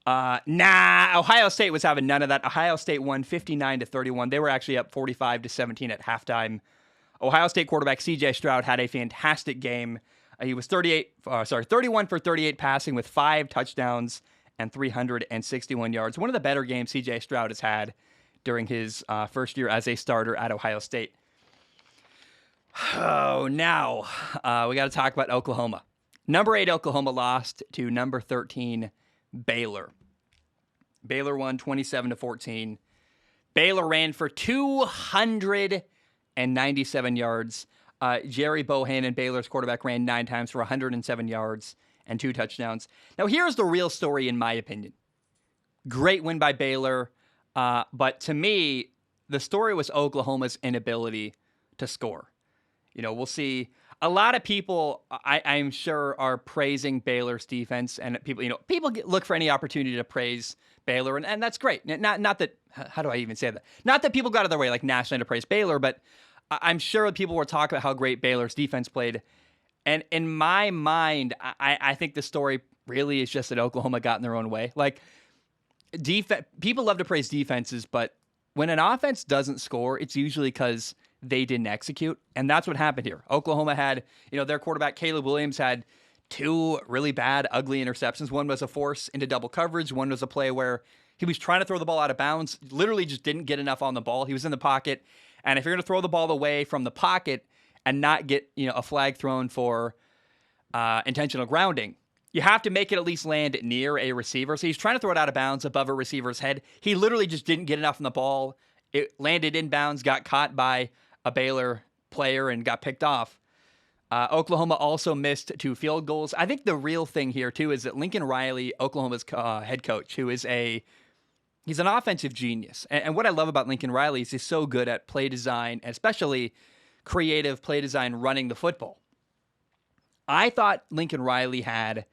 Speaker 1: Ohio State was having none of that. Ohio State won 59-31. They were actually up 45-17 at halftime. Ohio State quarterback C.J. Stroud had a fantastic game. He was 31 for 38 passing with 5 touchdowns and 361 yards. One of the better games C.J. Stroud has had during his first year as a starter at Ohio State. Oh, now we got to talk about Oklahoma. Number 8 Oklahoma lost to number 13 Baylor. Baylor won 27-14. Baylor ran for 297 yards. Jerry Bohannon, Baylor's quarterback, ran 9 times for 107 yards and 2 touchdowns. Now, here's the real story, in my opinion. Great win by Baylor, but to me, the story was Oklahoma's inability to score. We'll see. A lot of people, I'm sure, are praising Baylor's defense, and people look for any opportunity to praise Baylor, and that's great. Not that, how do I even say that? Not that people got out of their way, nationally, to praise Baylor, but I'm sure people were talking about how great Baylor's defense played. And in my mind, I think the story really is just that Oklahoma got in their own way. People love to praise defenses, but when an offense doesn't score, it's usually because they didn't execute. And that's what happened here. Oklahoma had, their quarterback, Kaywon Williams, had 2 really bad, ugly interceptions. One was a force into double coverage. One was a play where he was trying to throw the ball out of bounds, literally just didn't get enough on the ball. He was in the pocket. And if you're going to throw the ball away from the pocket and not get, a flag thrown for intentional grounding, you have to make it at least land near a receiver. So he's trying to throw it out of bounds above a receiver's head. He literally just didn't get enough on the ball. It landed inbounds, got caught by a Baylor player, and got picked off. Oklahoma also missed 2 field goals. I think the real thing here, too, is that Lincoln Riley, Oklahoma's head coach, who is he's an offensive genius. And what I love about Lincoln Riley is he's so good at play design, especially creative play design running the football. I thought Lincoln Riley had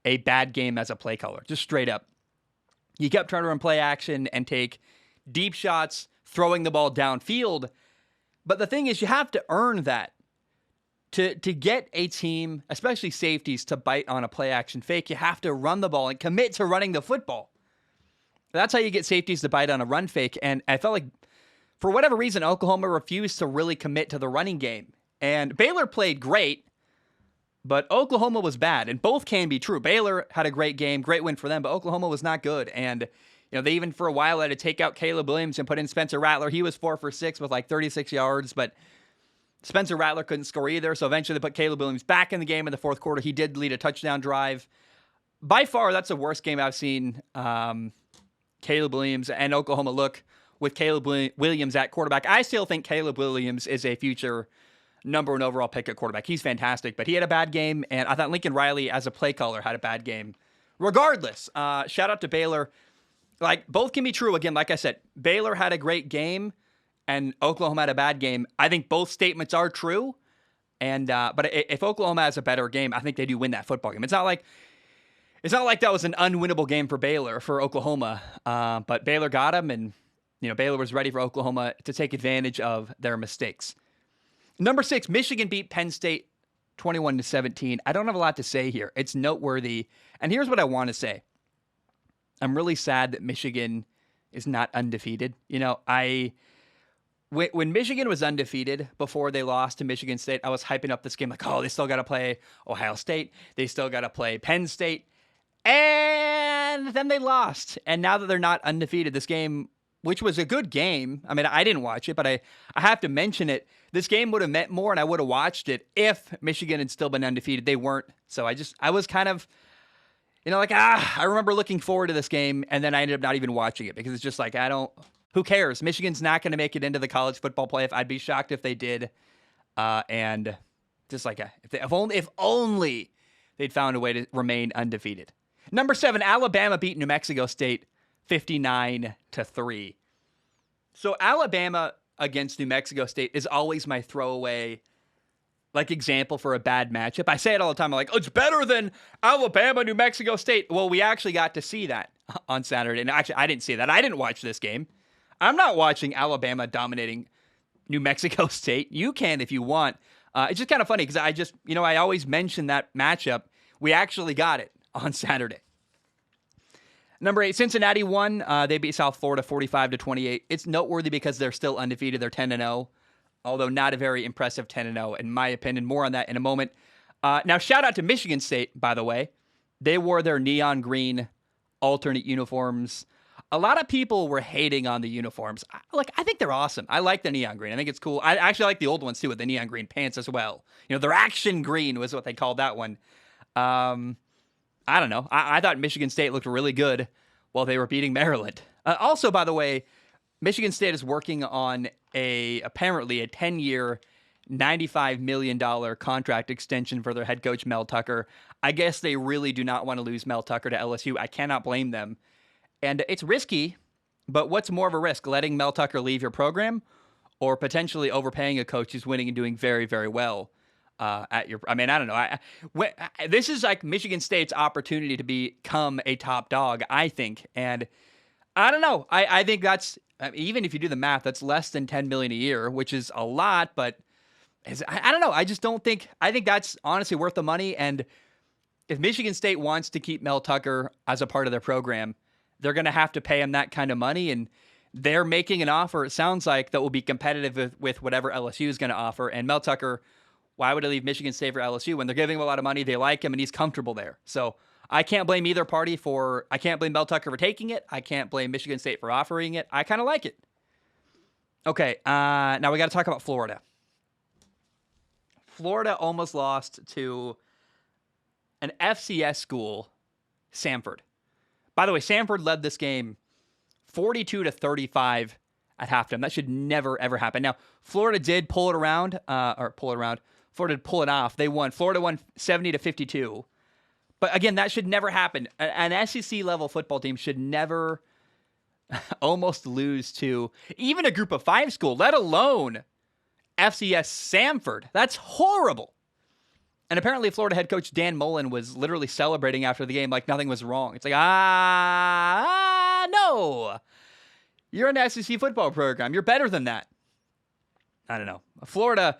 Speaker 1: a bad game as a play caller, just straight up. He kept trying to run play action and take deep shots, throwing the ball downfield. But the thing is, you have to earn that. To get a team, especially safeties, to bite on a play action fake, you have to run the ball and commit to running the football. That's how you get safeties to bite on a run fake. And I felt like, for whatever reason, Oklahoma refused to really commit to the running game. And Baylor played great, but Oklahoma was bad. And both can be true. Baylor had a great game, great win for them, but Oklahoma was not good. And they even for a while had to take out Caleb Williams and put in Spencer Rattler. He was 4 for 6 with like 36 yards, but Spencer Rattler couldn't score either, so eventually they put Caleb Williams back in the game in the fourth quarter. He did lead a touchdown drive. By far, that's the worst game I've seen Caleb Williams and Oklahoma look with Caleb Williams at quarterback. I still think Caleb Williams is a future number 1 overall pick at quarterback. He's fantastic, but he had a bad game, and I thought Lincoln Riley, as a play caller, had a bad game. Regardless, shout out to Baylor. Like, both can be true. Again, like I said, Baylor had a great game, and Oklahoma had a bad game. I think both statements are true. And but if Oklahoma has a better game, I think they do win that football game. It's not like that was an unwinnable game for Baylor, for Oklahoma. But Baylor got them, and Baylor was ready for Oklahoma to take advantage of their mistakes. Number 6, Michigan beat Penn State 21-17. I don't have a lot to say here. It's noteworthy. And here's what I want to say. I'm really sad that Michigan is not undefeated. When Michigan was undefeated before they lost to Michigan State, I was hyping up this game like, oh, they still got to play Ohio State. They still got to play Penn State. And then they lost. And now that they're not undefeated, this game, which was a good game, I mean, I didn't watch it, but I have to mention it. This game would have meant more, and I would have watched it if Michigan had still been undefeated. They weren't. So I was kind of, I remember looking forward to this game, and then I ended up not even watching it because it's just like, who cares? Michigan's not going to make it into the college football playoff. I'd be shocked if they did. And just like, if only they'd found a way to remain undefeated. Number 7, Alabama beat New Mexico State 59-3. So Alabama against New Mexico State is always my throwaway example for a bad matchup. I say it all the time. I'm like, oh, it's better than Alabama, New Mexico State. Well, we actually got to see that on Saturday. And actually, I didn't see that. I didn't watch this game. I'm not watching Alabama dominating New Mexico State. You can if you want. It's just kind of funny because I always mention that matchup. We actually got it on Saturday. Number 8, Cincinnati won. They beat South Florida 45-28. It's noteworthy because they're still undefeated. They're 10-0, although not a very impressive 10-0 in my opinion. More on that in a moment. Now, shout out to Michigan State, by the way. They wore their neon green alternate uniforms. A lot of people were hating on the uniforms. I think they're awesome. I like the neon green. I think it's cool. I actually like the old ones too with the neon green pants as well. Their action green was what they called that one. I don't know. I thought Michigan State looked really good while they were beating Maryland. Also, by the way, Michigan State is working on apparently a 10-year, $95 million contract extension for their head coach, Mel Tucker. I guess they really do not want to lose Mel Tucker to LSU. I cannot blame them. And it's risky, but what's more of a risk, letting Mel Tucker leave your program or potentially overpaying a coach who's winning and doing very, very well I don't know. This is like Michigan State's opportunity to become a top dog, I think. And I don't know. I think that's, even if you do the math, that's less than $10 million a year, which is a lot, but I don't know. I just don't think, I think that's honestly worth the money. And if Michigan State wants to keep Mel Tucker as a part of their program, they're going to have to pay him that kind of money. And they're making an offer, it sounds like, that will be competitive with whatever LSU is going to offer. And Mel Tucker, why would he leave Michigan State for LSU when they're giving him a lot of money? They like him and he's comfortable there. So I can't blame either party I can't blame Mel Tucker for taking it. I can't blame Michigan State for offering it. I kind of like it. Okay, now we got to talk about Florida. Florida almost lost to an FCS school, Samford. By the way, Samford led this game 42-35 at halftime. That should never, ever happen. Now, Florida did pull it around. Florida to pull it off. They won. Florida won 70-52. But again, that should never happen. An SEC level football team should never almost lose to even a group of 5 school, let alone FCS Samford. That's horrible. And apparently Florida head coach Dan Mullen was literally celebrating after the game like nothing was wrong. It's like, no. You're an SEC football program. You're better than that. I don't know. Florida,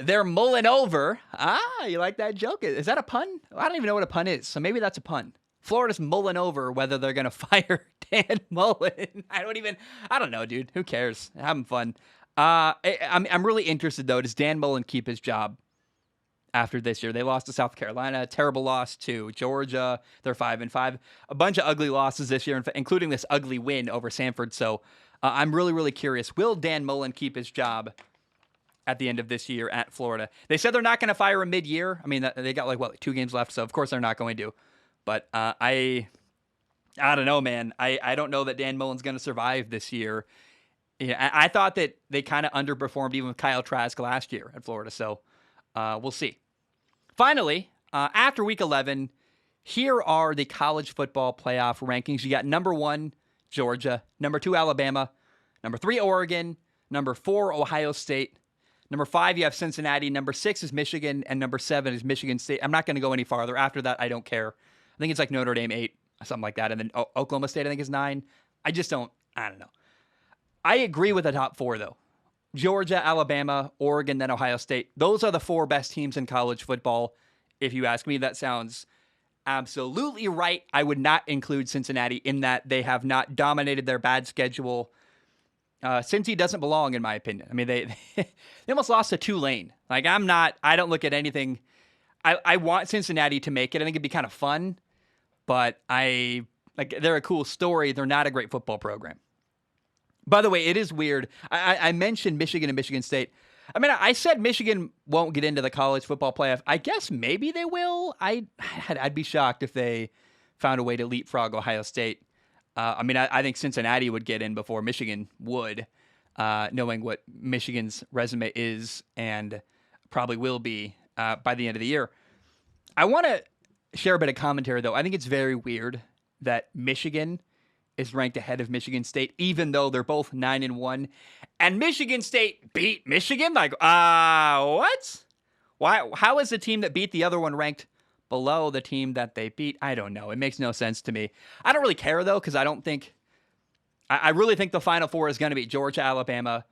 Speaker 1: they're mulling over. You like that joke? Is that a pun? I don't even know what a pun is, so maybe that's a pun. Florida's mulling over whether they're going to fire Dan Mullen. I don't know, dude. Who cares? Having fun. I'm really interested, though. Does Dan Mullen keep his job after this year? They lost to South Carolina. Terrible loss to Georgia. They're 5-5. A bunch of ugly losses this year, including this ugly win over Samford. So I'm really, really curious. Will Dan Mullen keep his job at the end of this year at Florida? They said they're not going to fire him mid-year. I mean, they got like 2 games left, so of course they're not going to. But I don't know, man. I don't know that Dan Mullen's going to survive this year. Yeah, I thought that they kind of underperformed even with Kyle Trask last year at Florida. So we'll see. Finally, after Week 11, here are the college football playoff rankings. You got number 1, Georgia. Number 2, Alabama. Number 3, Oregon. Number 4, Ohio State. Number 5, you have Cincinnati. Number 6 is Michigan. And number 7 is Michigan State. I'm not going to go any farther. After that, I don't care. I think it's like Notre Dame 8, something like that. And then Oklahoma State, I think, is 9. I don't know. I agree with the top 4, though. Georgia, Alabama, Oregon, then Ohio State. Those are the 4 best teams in college football. If you ask me, that sounds absolutely right. I would not include Cincinnati in that. They have not dominated their bad schedule. Cincy doesn't belong, in my opinion. I mean, they almost lost to Tulane. Like, I don't look at anything. I want Cincinnati to make it. I think it'd be kind of fun, but they're a cool story. They're not a great football program. By the way, it is weird. I mentioned Michigan and Michigan State. I mean, I said Michigan won't get into the college football playoff. I guess maybe they will. I'd be shocked if they found a way to leapfrog Ohio State. I think Cincinnati would get in before Michigan would, knowing what Michigan's resume is and probably will be by the end of the year. I want to share a bit of commentary, though. I think it's very weird that Michigan is ranked ahead of Michigan State, even though they're both 9-1. And Michigan State beat Michigan? Like, what? Why? How is the team that beat the other one ranked below the team that they beat? I don't know. It makes no sense to me. I don't really care, though, because I really think the Final Four is going to be Georgia, Alabama,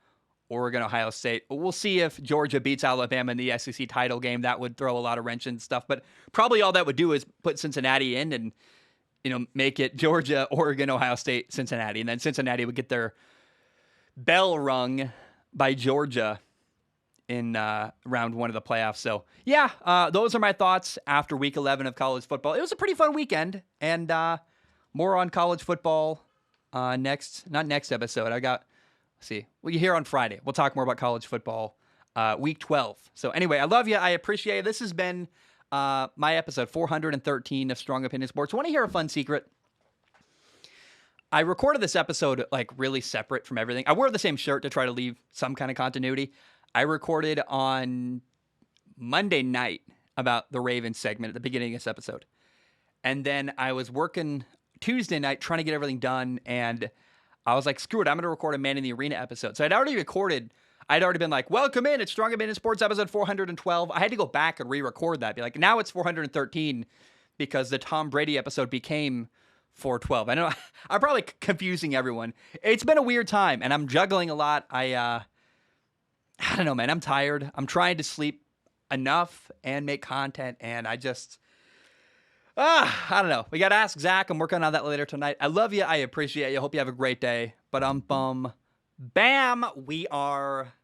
Speaker 1: Oregon, Ohio State. We'll see if Georgia beats Alabama in the SEC title game. That would throw a lot of wrench and stuff. But probably all that would do is put Cincinnati in and make it Georgia, Oregon, Ohio State, Cincinnati. And then Cincinnati would get their bell rung by Georgia in round 1 of the playoffs. So, yeah, those are my thoughts after Week 11 of college football. It was a pretty fun weekend, and more on college football not next episode. Let's see, you hear on Friday. We'll talk more about college football Week 12. So, anyway, I love you. I appreciate it. This has been my episode 413 of Strong Opinion Sports. Want to hear a fun secret? I recorded this episode really separate from everything. I wore the same shirt to try to leave some kind of continuity. I recorded on Monday night about the Ravens segment at the beginning of this episode. And then I was working Tuesday night trying to get everything done. And I was like, screw it, I'm going to record a Man in the Arena episode. So I'd already been like, welcome in, it's Strong Opinion Sports episode 412. I had to go back and re-record that. Be like, now it's 413 because the Tom Brady episode became 412. I know I'm probably confusing everyone. It's been a weird time, and I'm juggling a lot. I don't know, man. I'm tired. I'm trying to sleep enough and make content, and I don't know. We got to ask Zach. I'm working on that later tonight. I love you. I appreciate you. Hope you have a great day. But bam, we are